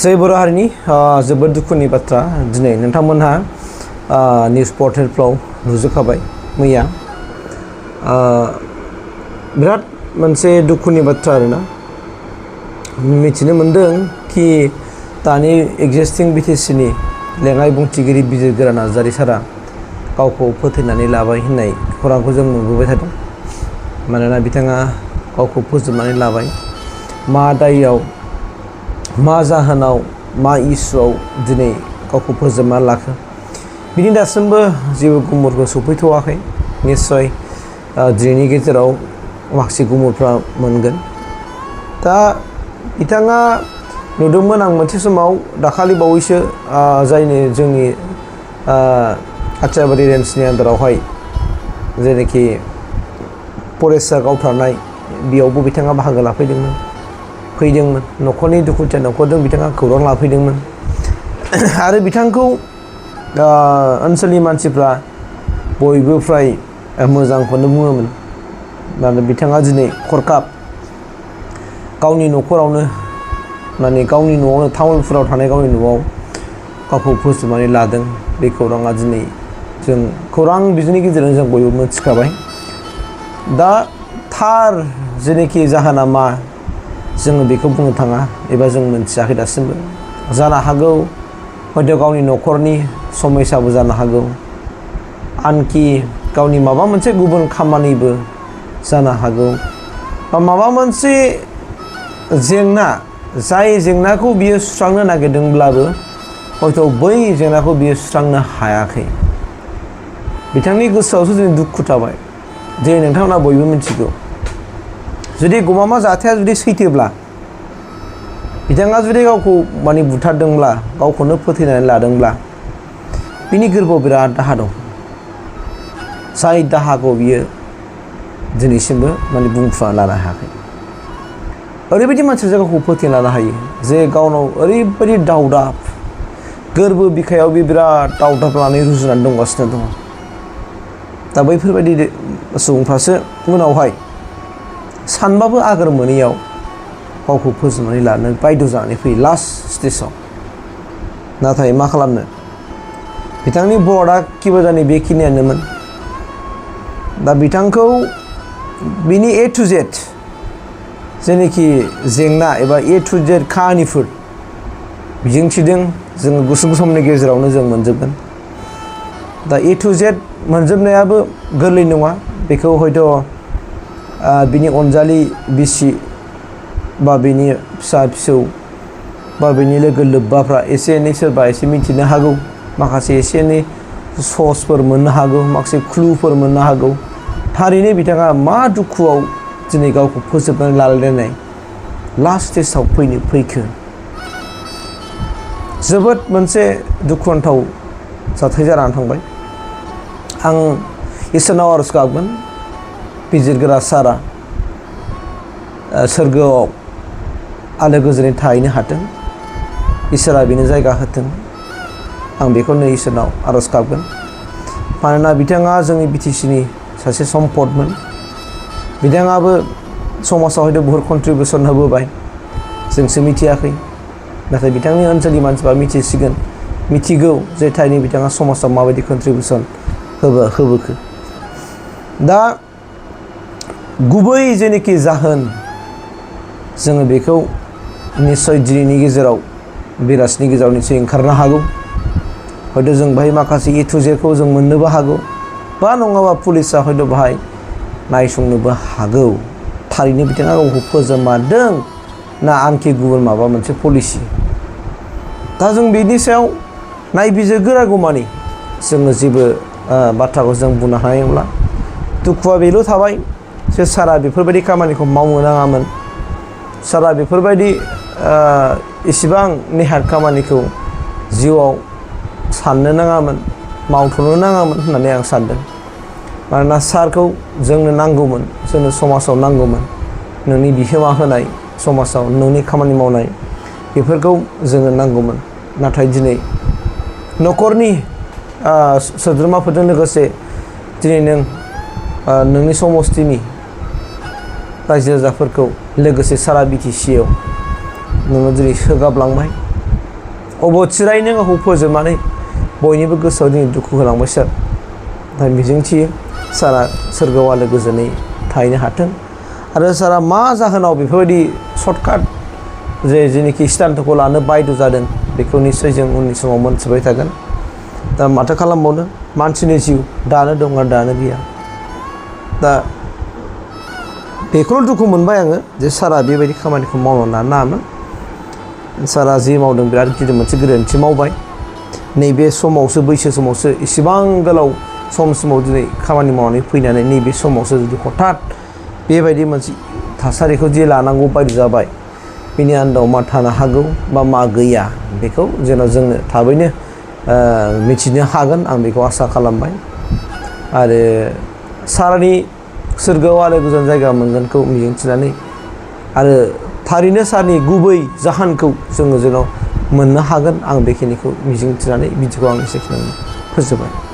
जै बर' हारिनि जोबोद दुखुनि बाथ्रा दिनै नोंथांमोनहा निउस पर्टेलफ्राव नुजोबखाबाय मैया बिराद मोनसे दुखुनि बाथ्रा आरोना मिथिनो मोनदों कि दानि एग्जिस्टिं बिटिसिनि लेङाइ बुंथिगिरि बिजिरगोरा नार्जारी सारा गावखौ फोथैनानै लाबाय होननाय खौरांखौ जों नुबोबाय थादों। मानोना बिथाङा गावखौ फोजोबनानै लाबाय मा दायआव मा जाहोनाव मा इसुआव दिनै गावखौ फोजोबना लाखो बिनि दासिमबो जेबो गुमुरखौ सफैथ'वाखै। निस्सय दिनैनि गेजेराव माखासे गुमुरफ्रा मोनगोन। दा बिथाङा नुदोंमोन आं मोनसे समाव दाखालि बावैसो जायनो जोंनि आथियाबारि रेन्जनि आन्दारावहाय जेनाखि फरेस्टआ गावथारनाय बेयावबो बिथाङा बाहागो लाफैदोंमोन न'खरनि दुखुथिया न'खरजों बिथाङा खौरां लाफैदोंमोन आरो बिथांखौ ओनसोलनि मानसिफ्रा बयबो फ्राय मोजांखौनो बुङोमोन। माने बिथाङा दिनै हरखाब गावनि न'खरावनो माने गावनि न'आवनो तामुलपुराव थानाय गावनि न'आव गावखौ फोजोबनानै लादों। बे खौराङा दिनै जों खौरां बिजोंनि गेजेरजों जों बयबो मिथिखाबाय। दा थार जेनोखि जाहोना मा जोङो बेखौ बुंनो थाङा एबा जों मिथियाखै दासिमबो। जानो हागौ हयथ' गावनि न'खरनि समयसाबो जानो हागौ, आनखि गावनि माबा मोनसे गुबुन खामानिबो जानो हागौ, बा माबा मोनसे जेंना जाय जेंनाखौ बियो सुस्रांनो नागिरदोंब्लाबो हयथ' बै जेंनाखौ बियो सुस्रांनो हायाखै। बिथांनि गोसोआवसो दिनै दुखु थाबाय। जे नोंथांमोना बयबो मिथिगौ जुदि गमामा जाथाया जुदि सैथोब्ला बिथाङा जुदि गावखौ माने बुथारदोंब्ला गावखौनो फोथैनानै लादोंब्ला बिनि गोरबोआव बिराद दाहा दं। जाय दाहाखौ बियो दिनैसिमबो माने बुंफुंना लानो हायाखै। ओरैबायदि मानसिया गावखौ फोथैना लानो हायो जे गावनाव ओरैबायदि दावदाब गोरबो बिखायाव बे बिराद दावदाब लानानै रुजुनानै दंगासिनो दङ। दा बैफोरबायदि सुबुंफ्रासो उनावहाय सानबाबो आगोर मोनैयाव गावखौ फोजोबनानै लानो बायद' जानानै फैयो लास्ट स्टेजाव। नाथाय मा खालामनो बिथांनि बर्डआ किबाजानि बेखिनियानोमोन। दा बिथांखौ बिनि ए टु जेड जेनोखि जेंना एबा ए टु जेड काहानिफोर मिजिंथिदों जोङो गुसुं समनि गेजेरावनो जों मोनजोबगोन। दा ए टु जेड मोनजोबनायाबो गोरलै नङा। बेखौ हयथ' बिनि अनजालि बिसि बा बिनि फिसा फिसौ बा बिनि लोगो लोब्बाफ्रा एसे एनै सोरबा एसे मिथिनो हागौ, माखासे एसे एनै सर्सफोर मोननो हागौ, माखासे क्लुफोर मोननो हागौ। थारैनो बिथाङा मा दुखुआव दिनै गावखौ फोजोबनानै लालायनाय लास्ट स्टेजाव फैखो। जोबोद मोनसे दुखुनांथाव जाथाय जानानै थांबाय। आं इसोरनाव आरज गाबगोन बिजिरगोरा सारा सोरगोआव आलो गोजोनै थाहैनो हाथों, इसोरा बेनो जायगा होथों। आं बेखौनो इसोरनाव आरज गाबगोन। मानोना बिथाङा जोंनि बिटिसिनि सासे सम्पदमोन। बिथाङाबो समाजाव हयथ' बहुद कन्ट्रिबिउसन होबोबाय, जोंसो मिथियाखै। नाथाय बिथांनि ओनसोलनि मानसिफ्रा मिथिसिगोन, मिथिगौ जे थारैनो बिथाङा समाजाव माबायदि कन्ट्रिबिउसन होबोखो। दा गुबै जेनोखि जाहोन जोङो बेखौ निस्सय दिनैनि गेजेराव बेलासिनि गेजेराव निस्सय ओंखारनो हागौ। हयथ' जों बाहाय माखासे ए टु जेडखौ जों मोननोबो हागौ, बा नङाबा पुलिसा हयथ' बाहाय नायसंनोबो हागौ। थारैनो बिथाङा गावखौ फोजोबमारदों ना आनखि गुबुन माबा मोनसे पलिसि। दा जों बेनि सायाव नायबिजिरगोरागौमानि जोङो जेबो बाथ्राखौ जों बुंनो हानाय नंला। दुखुआ बेल' थाबाय जे सारा बेफोरबायदि खामानिखौ मावनो नाङामोन। सारा बेफोरबायदि इसिबां नेहाथ खामानिखौ जिउआव साननो नाङामोन, मावथ'नो नाङामोन होननानै आं सानदों। मानोना सारखौ जोंनो नांगौमोन, जोंनो समाजाव नांगौमोन। नोंनि बिहोमा होनाय समाजाव नोंनि खामानि मावनाय बेफोरखौ जोङो नांगौमोन। नाथाय दिनै न'खरनि सोद्रोमाफोरजों लोगोसे दिनै नोंनि समस्तिनि रायजो राजाफोरखौ लोगोसे सारा बिटिसिआव नोङो दिनै सोगाबलांबाय। अबथिरायै नों आंखौ फोजोबनानै बयनिबो गोसोआव दिनै दुखु होलांबाय सार। नाथाय मिजिंथियो सारा सोरगोआव आलो गोजोनै थाहैनो हाथों आरो सारा मा जाहोनाव बेफोरबायदि सर्टकाट जेनोखि सिदान्त'खौ लानो बायद' जादों बेखौ निस्सय जों उननि समाव मोनथिबाय थागोन। दा माथो खालामबावनो, मानसिनि जिउ दानो दं आरो दानो गैया। दा बेखौनो दुखु मोनबाय आङो जे सारा बेबायदि खामानिखौ मावनो नाङामोन। सारा जि मावदों बिराद गिदिर मोनसे गोरोन्थि मावबाय। नैबे समावसो बैसो समावसो इसेबां गोलाव समसिमाव दिनै खामानि मावनानै फैनानै नैबे समावसो जुदि हथात बेबायदि मोनसे थासारिखौ जे लानांगौ बायदि जाबाय, बेनि आन्दाव मा थानो हागौ बा मा गैया बेखौ जेन' जोंनो थाबैनो मिथिनो हागोन आं बेखौ आसा खालामबाय। आरो सारानि सोरगोआव आलो गोजोन जायगा मोनगोनखौ मिजिंथिनानै आरो थारैनो सारनि गुबै जाहोनखौ जोङो जेन' मोननो हागोन आं बेखिनिखौ मिजिंथिनानै भिडिअखौ आं एसेखिनियावनो फोजोबबाय।